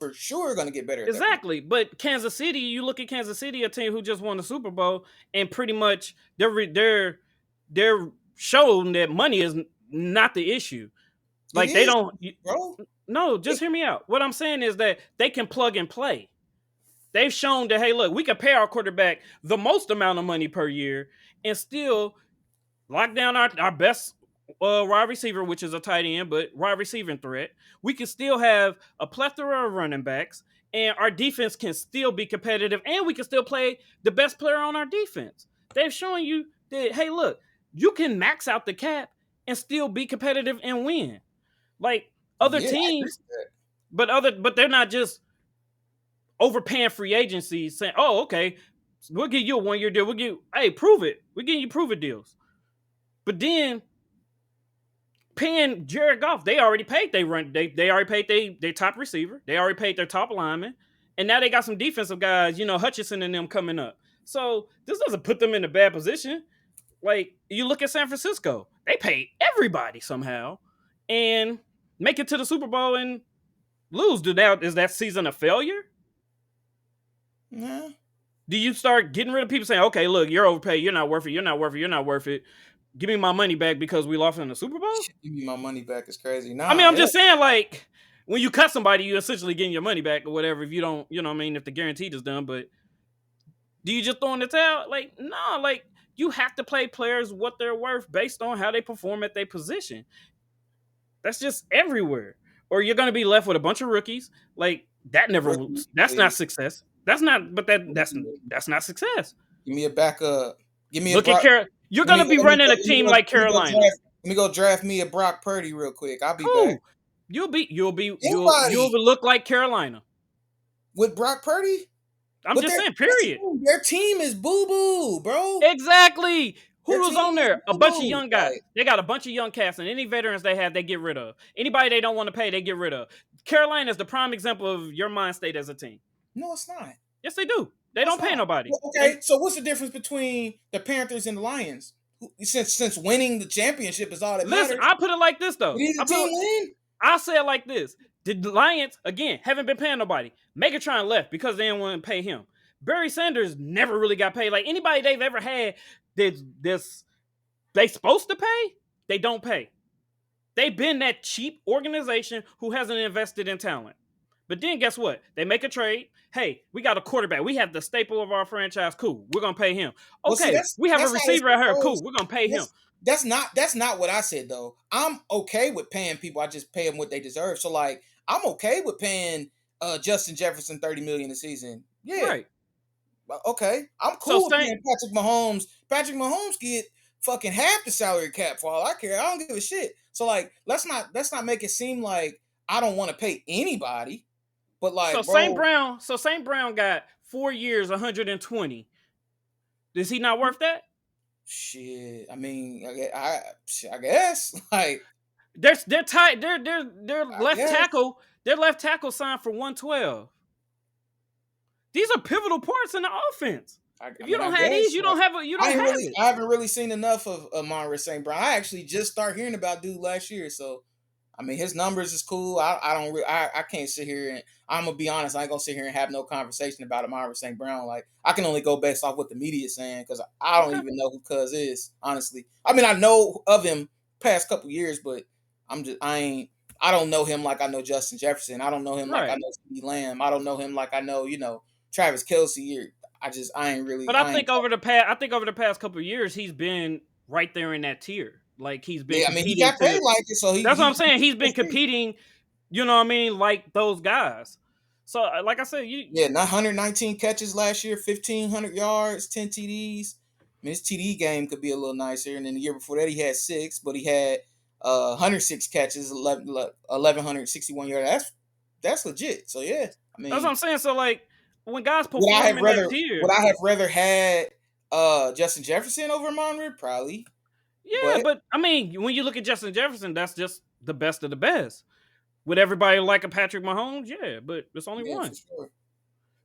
for sure going to get better at that position. Exactly. But Kansas City, you look at Kansas City, a team who just won the Super Bowl, and pretty much they're showing that money is not the issue. It Like they is, don't. bro. No, just It, hear me out. What I'm saying is that they can plug and play. They've shown that, hey, look, we can pay our quarterback the most amount of money per year and still lock down our best wide receiver, which is a tight end, but wide receiving threat. We can still have a plethora of running backs, and our defense can still be competitive, and we can still play the best player on our defense. They've shown you that, hey, look, you can max out the cap and still be competitive and win. Like other yeah, I agree teams, with that. but they're not just overpaying free agency saying, oh, okay, we'll give you a 1 year deal. We'll give hey, prove it. We're getting you prove it deals. But then paying Jared Goff, they already paid they already paid they top receiver. They already paid their top lineman. And now they got some defensive guys, Hutchinson and them coming up. So this doesn't put them in a bad position. Like you look at San Francisco, they paid everybody somehow and make it to the Super Bowl and lose. Is that season a failure? Nah. Do you start getting rid of people saying, okay, look, you're overpaid, you're not worth it, you're not worth it, you're not worth it. Give me my money back because we lost in the Super Bowl? Give me my money back is crazy. I mean, Nah, I'm yeah. just saying, like, when you cut somebody, you're essentially getting your money back or whatever if you don't, if the guaranteed is done. But do you just throw in the towel? Like, no, like, you have to play players what they're worth based on how they perform at their position. That's just everywhere. Or you're going to be left with a bunch of rookies. Like, Rookie, that's not please. success. That's not, but that's not success. Give me a backup. Give me a Look at Brock. You're Let going me to be let me running go, a team like Carolina. let me go draft me a Brock Purdy real quick. I'll be back. Cool. You'll Anybody look like Carolina. with Brock Purdy, I'm but just saying, period. their team is boo boo, bro. Exactly. Who Their was team on is there? A boo bunch of boo. young guys. Like, They got a bunch of young cats, and any veterans they have, they get rid of. Anybody they don't want to pay, they get rid of. Carolina is the prime example of your mind state as a team. no, it's not. Yes, they do. They No, it's don't pay not. nobody. Well, okay, so what's the difference between the Panthers and the Lions? Since winning the championship is all that Listen, matters, I put it like this though. did the team win? I'll say it like this. The Lions, again, haven't been paying nobody. Megatron left because they didn't want to pay him. Barry Sanders never really got paid. Like anybody they've ever had this they supposed to pay, they don't pay. They've been that cheap organization who hasn't invested in talent. But then guess what? They make a trade. Hey, we got a quarterback. We have the staple of our franchise. Cool. We're gonna pay him. Well, see, Okay, we have a that's how it's receiver out here. Cool. supposed. We're gonna pay him. That's not what I said though. I'm okay with paying people. I just pay them what they deserve. So like, I'm okay with paying Justin Jefferson $30 million a season. Yeah, Right. okay. I'm So cool with same paying Patrick Mahomes. Patrick Mahomes get fucking half the salary cap for all I care. I don't give a shit. So like, let's not make it seem like I don't want to pay anybody. But so like, St. bro, Brown, St. Brown got 4 years, 120. Is he not worth that? shit. I mean, I guess like They're tight. Their I left guess. tackle, their left tackle signed for 112. These are pivotal parts in the offense. If you don't I have these, guess. you don't have it. I haven't really seen enough of Amon St. Brown. I actually just started hearing about dude last year. So, I mean, his numbers is cool. I can't sit here and I'm gonna be honest. I ain't gonna sit here and have no conversation about Amon St. Brown. Like, I can only go based off what the media is saying because I don't Okay. even know who Cuz is. Honestly, I mean, I know of him past couple years, but I don't know him like I know Justin Jefferson. I don't know him like I Right. know CeeDee Lamb. I don't know him like I know Travis Kelce. Or I ain't really. But I think over the past couple of years, he's been right there in that tier. Like he's been Yeah, I mean, he competing got paid to. like it, so That's what I'm saying. He's he been competing. You know what I mean? Like those guys. So, like I said, yeah, 119 catches last year, 1,500 yards, 10 TDs. I mean, his TD game could be a little nicer. And then the year before that, he had 6, but he had 106 catches, 1,161 yards. That's legit. So yeah, I that's what mean, I'm saying. So, like when guys perform in that would tier, I have rather had Justin Jefferson over Monroe? Probably, yeah. but But I mean, when you look at Justin Jefferson, that's just the best of the best. Would everybody like a Patrick Mahomes? Yeah, but it's only yeah, for one. sure.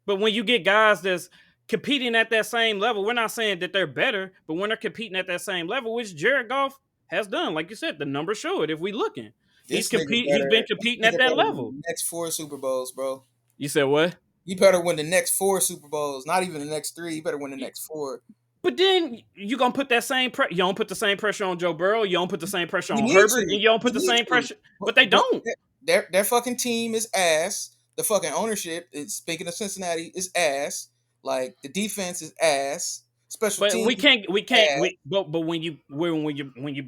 But when you get guys that's competing at that same level, we're not saying that they're better, but when they're competing at that same level, which Jared Goff has done, like you said, the numbers show it. If we looking, This nigga he's been better. This competing at nigga that better level. win the next 4 Super Bowls, bro. You said what? You better win the next 4 Super Bowls. Not even the next 3. You better win the next 4. But then you gonna put that same you don't put the same pressure on Joe Burrow, you don't put the same pressure You on need Herbert, to. and you don't You put the need same to. pressure. But they But don't. their fucking team is ass. The fucking ownership, speaking of Cincinnati, is ass. Like the defense is ass. Special But teams we can't ass. we but when you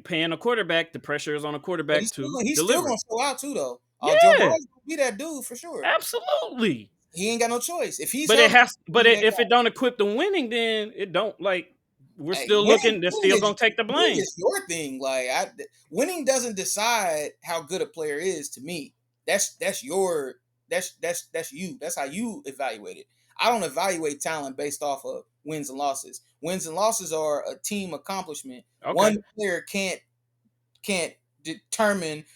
paying a quarterback, the pressure is on a But quarterback to he's still deliver. gonna show out too though. Joe Yeah, Burrow's gonna be that dude for sure. absolutely. He ain't got no choice. If he's But it healthy, has he's but gonna be that if it guy. don't equip the winning, then it don't like we're Hey, still looking, they're winning still is gonna take the winning blame. is your thing. Like winning doesn't decide how good a player is to me. That's your that's you. That's how you evaluate it. I don't evaluate talent based off of wins and losses. Wins and losses are a team accomplishment. Okay. One player can't determine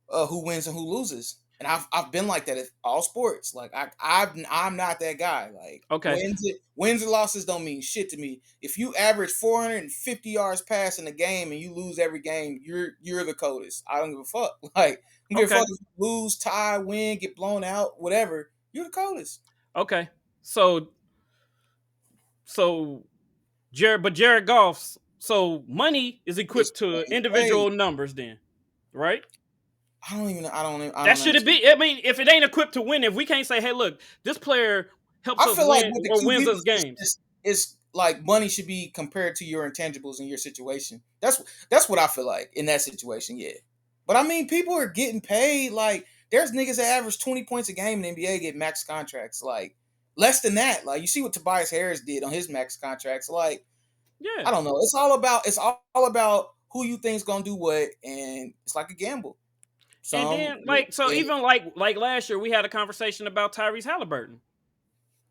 who wins and who loses. And I've been like that at all sports. Like I'm not that guy. Like Okay. wins and losses don't mean shit to me. If you average 450 yards pass in a game and you lose every game, you're the coldest. I don't give a fuck. Like I don't give a Okay. fuck if you lose, tie, win, get blown out, whatever. You're the coldest. Okay. So so Jared Goff's so money is It's equipped to crazy. individual numbers then, right? I That don't should it understand. be. I mean, if it ain't equipped to win, if we can't say, hey, look, this player helps I us feel like win with the or wins QB us position games. is like money should be compared to your intangibles in your situation. That's what I feel like in that situation. Yeah, but I mean, people are getting paid. Like there's niggas that average 20 points a game in the NBA get max contracts. Like less than that. Like you see what Tobias Harris did on his max contracts. Like Yeah. I don't know. It's all about who you think's gonna do what, and it's like a gamble. And Some then like so yeah, even like last year we had a conversation about Tyrese Halliburton.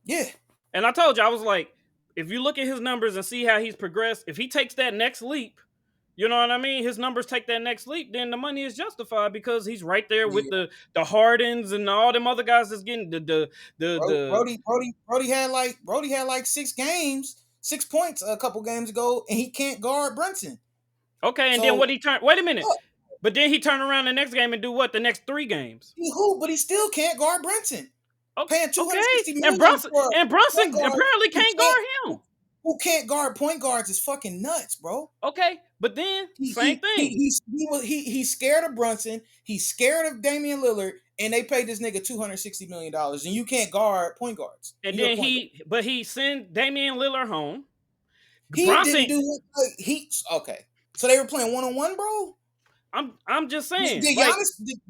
yeah. And I told you, I was like, if you look at his numbers and see how he's progressed, if he takes that next leap, you know what I mean? His numbers take that next leap, then the money is justified because he's right there with Yeah. the Hardens and all them other guys that's getting the Brody had like 6 games, 6 points a couple games ago, and he can't guard Brunson. okay, and then So what he turned wait a minute. look, But then he turned around the next game and do what? The next 3 games. he hoop, but he still can't guard Brunson. Okay, Paying two hundred okay. sixty And million Brunson for a and point Brunson guard apparently who can't can't guard him. who can't guard point guards is fucking nuts, bro. Okay, but then He same he he thing. he's scared of Brunson. He's scared of Damian Lillard, and they paid this nigga $260 million, and you can't guard point guards, And and you're a then point guard. he sent Damian Lillard home. He didn't Bronson, do it. Like, okay. So they were playing 1-on-1, bro. I'm just saying, Did like,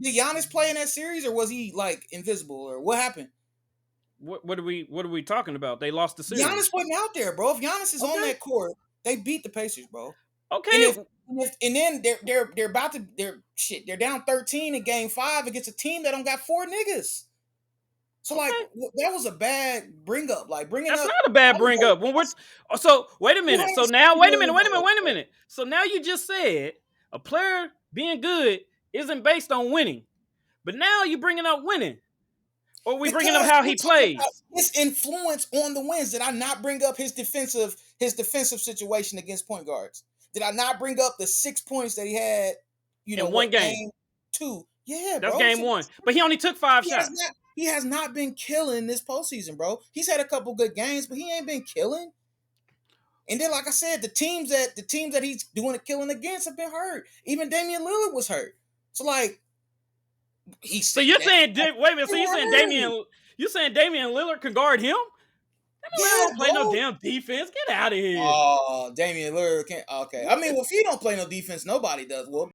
Giannis play in that series, or was he like invisible, or what happened? what are we talking about? They lost the Giannis series. wasn't out there, bro. If Giannis is on Okay, that court, they beat the Pacers, bro. And okay, and then they're about to they're down 13 in game 5 against a team that don't got 4 niggas. So like okay. that was a bad bring up. Like bringing That's up, not a bad I don't bring know, up. When we're so wait a who minute. So has now $60 wait a minute, million, wait a minute, wait a bro? minute. So now you just said a player being good isn't based on winning, but now you bringing up winning, or we bringing up Because how we're he talking about plays his influence on the wins. Did I not bring up his defensive situation against point guards? Did I not bring up the 6 points that he had? in one What game. game 2? Yeah, That's bro. game So one, but he only took 5 shots. he has not been killing this postseason, bro. He's had a couple good games, but he ain't been killing. And then, like I said, the teams that he's doing a killing against have been hurt. Even Damian Lillard was hurt. So like he's So sitting you're that saying wait a minute? So hurt. you saying Damian Lillard can guard him? Damian Lillard Yeah, don't play no bro. damn defense. Get out of here. Oh, Damian Lillard can't. Okay, I mean, well, if he don't play no defense, nobody does. Well,